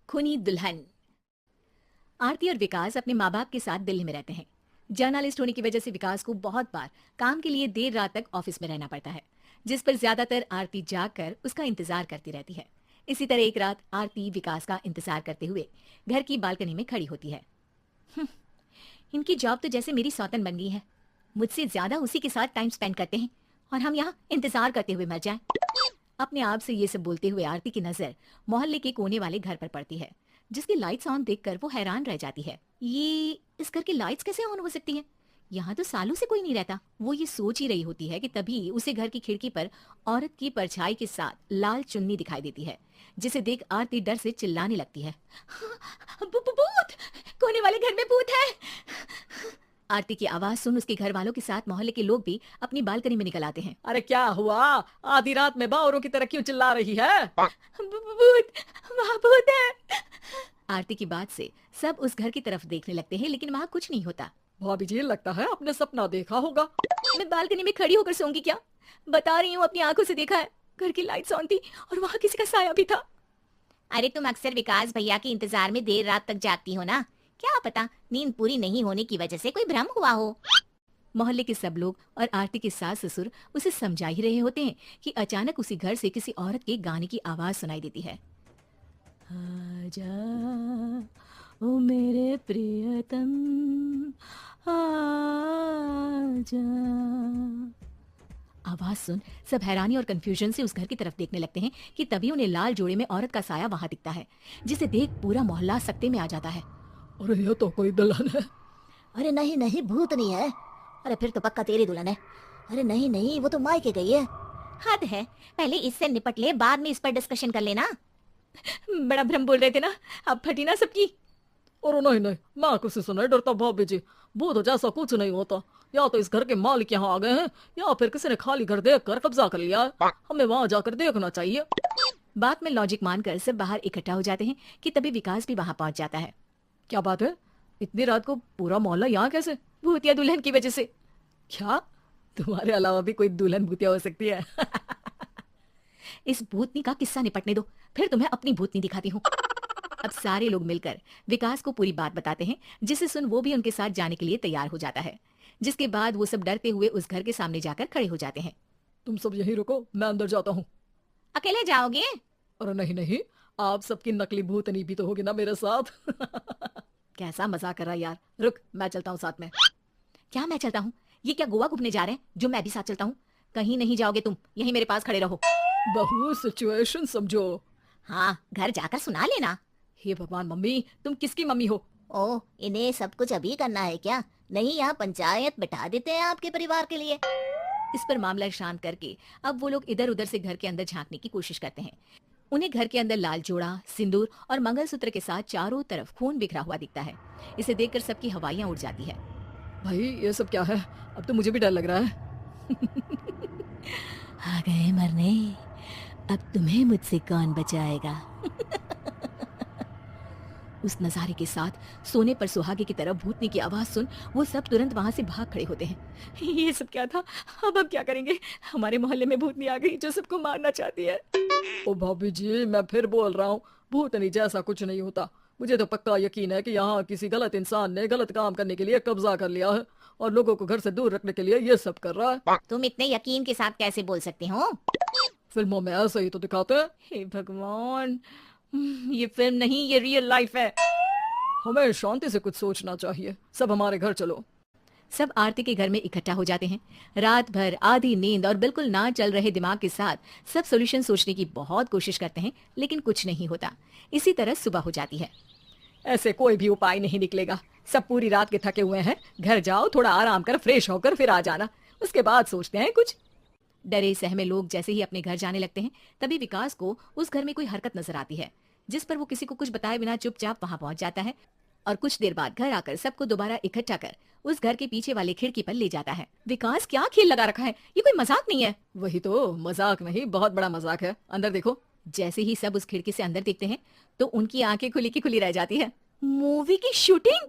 खूनी दुल्हन। आरती और विकास अपने माँ बाप के साथ दिल्ली में रहते हैं। जर्नलिस्ट होने की वजह से विकास को बहुत बार काम के लिए देर रात तक ऑफिस में रहना पड़ता है, जिस पर ज्यादातर आरती जागकर उसका इंतजार करती रहती है। इसी तरह एक रात आरती विकास का इंतजार करते हुए घर की बालकनी में खड़ी होती है। इनकी जॉब तो जैसे मेरी सौतन बन गई है। मुझसे ज्यादा उसी के साथ टाइम स्पेंड करते हैं और हम यहाँ इंतजार करते हुए मर जाएं। अपने आप से ये सब बोलते हुए आरती की नजर मोहल्ले के कोने वाले घर पर पड़ती है, जिसकी लाइट्स ऑन देखकर वो हैरान रह जाती है। ये इस घर की लाइट्स कैसे ऑन हो सकती हैं? यहाँ तो सालों से कोई नहीं रहता। वो ये सोच ही रही होती है कि तभी उसे घर की खिड़की पर औरत की परछाई के साथ लाल चुन्नी दिखाई देती है, जिसे देख आरती डर से चिल्लाने लगती है। भूत! कोने वाले घर में भूत है! आरती की आवाज सुन उसके घर वालों के साथ मोहल्ले के लोग भी अपनी बालकनी में निकल आते हैं। अरे क्या हुआ? आधी रात में बावरों की तरह क्यों चिल्ला रही है? भूत! वहाँ भूत है! आरती की बात से सब उस घर की तरफ देखने लगते हैं, लेकिन वहाँ कुछ नहीं होता। भाभी जी, लगता है आपने सपना देखा होगा। मैं बालकनी में खड़ी होकर सोऊंगी क्या? बता रही हूँ, अपनी आंखों से देखा है। घर की लाइट्स ऑन थी और वहाँ किसी का साया भी था। अरे तुम अक्सर विकास भैया के इंतजार में देर रात तक जागती हो ना, क्या पता नींद पूरी नहीं होने की वजह से कोई भ्रम हुआ हो। मोहल्ले के सब लोग और आरती के सास ससुर उसे समझा ही रहे होते हैं कि अचानक उसी घर से किसी औरत के गाने की आवाज सुनाई देती है। आजा ओ मेरे प्रियतम आजा। आवाज सुन सब हैरानी और कंफ्यूजन से उस घर की तरफ देखने लगते हैं कि तभी उन्हें लाल जोड़े में औरत का साया वहां दिखता है, जिसे देख पूरा मोहल्ला सकते में आ जाता है। अरे ये तो कोई दुल्हन है। अरे नहीं नहीं, भूत नहीं है। अरे फिर तो पक्का तेरी दुल्हन है। अरे नहीं नहीं, वो तो मायके गई है। हद है, पहले इससे निपट ले, बाद में इस पर डिस्कशन कर लेना। बड़ा भ्रम बोल रहे थे ना, अब फटी ना सबकी। और नहीं नहीं, मैं किसी से नहीं डरता भाभी जी। भूत तो जैसा कुछ नहीं होता। या तो इस घर के मालिक यहाँ आ गए हैं, या फिर किसी ने खाली घर देख कर कब्जा कर लिया है। हमें वहाँ जाकर देखना चाहिए। बात में लॉजिक मानकर सब बाहर इकट्ठा हो जाते हैं कि तभी विकास भी वहाँ पहुँच जाता है। क्या बात है? इतनी रात को पूरा मोहल्ला यहाँ कैसे? भूतिया दुल्हन की वजह से। क्या तुम्हारे अलावा भी कोई दुल्हन भूतिया हो सकती है? इस भूतनी का किस्सा निपटने दो, फिर तुम्हें अपनी भूतनी दिखाती हूँ। अब सारे लोग मिलकर विकास को पूरी बात बताते हैं, जिसे सुन वो भी उनके साथ जाने के लिए तैयार हो जाता है। जिसके बाद वो सब डरते हुए उस घर के सामने जाकर खड़े हो जाते हैं। तुम सब यहीं रुको, मैं अंदर जाता हूँ। अकेले जाओगे? अरे नहीं नहीं, आप सबकी नकली भूतनी भी तो होगी ना मेरे साथ। कैसा मजाक कर रहा है यार। रुक, मैं चलता हूँ साथ में। क्या मैं चलता हूँ? ये क्या गोवा घूमने जा रहे हैं जो मैं भी साथ चलता हूँ? कहीं नहीं जाओगे तुम, यहीं मेरे पास खड़े रहो। बहू, सिचुएशन समझो। हाँ, घर जाकर सुना लेना। हे भगवान, मम्मी तुम किसकी मम्मी हो? ओ, इन्हें सब कुछ अभी करना है क्या? नहीं, यहाँ पंचायत बिठा देते हैं आपके परिवार के लिए। इस पर मामला शांत करके अब वो लोग इधर उधर से घर के अंदर झांकने की कोशिश करते हैं। उन्हें घर के अंदर लाल जोड़ा, सिंदूर और मंगलसूत्र के साथ चारों तरफ खून बिखरा हुआ दिखता है। इसे देखकर सबकी हवाइयां उड़ जाती है। भाई ये सब क्या है? अब तो मुझे भी डर लग रहा है। आ गए मरने, अब तुम्हें मुझसे कौन बचाएगा? उस नजारे के साथ सोने पर सुहागे की तरफ भूतनी की आवाज सुन वो सब तुरंत वहां से भाग खड़े होते हैं। ये सब क्या था? अब क्या करेंगे? हमारे मोहल्ले में भूतनी आ गई जो सबको मारना चाहती है। ओ भाभी जी, मैं फिर बोल रहा हूँ, भूतनी जैसा कुछ नहीं होता। मुझे तो पक्का यकीन है कि यहाँ किसी गलत इंसान ने गलत काम करने के लिए कब्जा कर लिया है और लोगों को घर से दूर रखने के लिए ये सब कर रहा है। तुम इतने यकीन के साथ कैसे बोल सकते हो? फिल्मों में ऐसे ही तो दिखाते हैं। हे भगवान, ये फिल्म नहीं, ये रियल लाइफ है। हमें शांति से कुछ सोचना चाहिए। सब हमारे घर चलो। सब आरती के घर में इकट्ठा हो जाते हैं। रात भर आधी नींद और बिल्कुल ना चल रहे दिमाग के साथ सब सॉल्यूशन सोचने की बहुत कोशिश करते हैं, लेकिन कुछ नहीं होता। इसी तरह सुबह हो जाती है। ऐसे कोई भी उपाय नहीं निकलेगा। सब पूरी रात के थके हुए हैं। घर जाओ, थोड़ा आराम कर, फ्रेश होकर फिर आ जाना, उसके बाद सोचते हैं कुछ। डरे सहमे लोग जैसे ही अपने घर जाने लगते हैं, तभी विकास को उस घर में कोई हरकत नजर आती है, जिस पर वो किसी को कुछ बताए बिना चुपचाप वहां पहुंच जाता है और कुछ देर बाद घर आकर सबको दोबारा इकट्ठा कर उस घर के पीछे वाले खिड़की पर ले जाता है। विकास, क्या खेल लगा रखा है? ये कोई मजाक नहीं है। वही तो, मजाक नहीं, बहुत बड़ा मजाक है। अंदर देखो। जैसे ही सब उस खिड़की से अंदर देखते हैं तो उनकी आंखें खुली की खुली रह जाती है। मूवी की शूटिंग?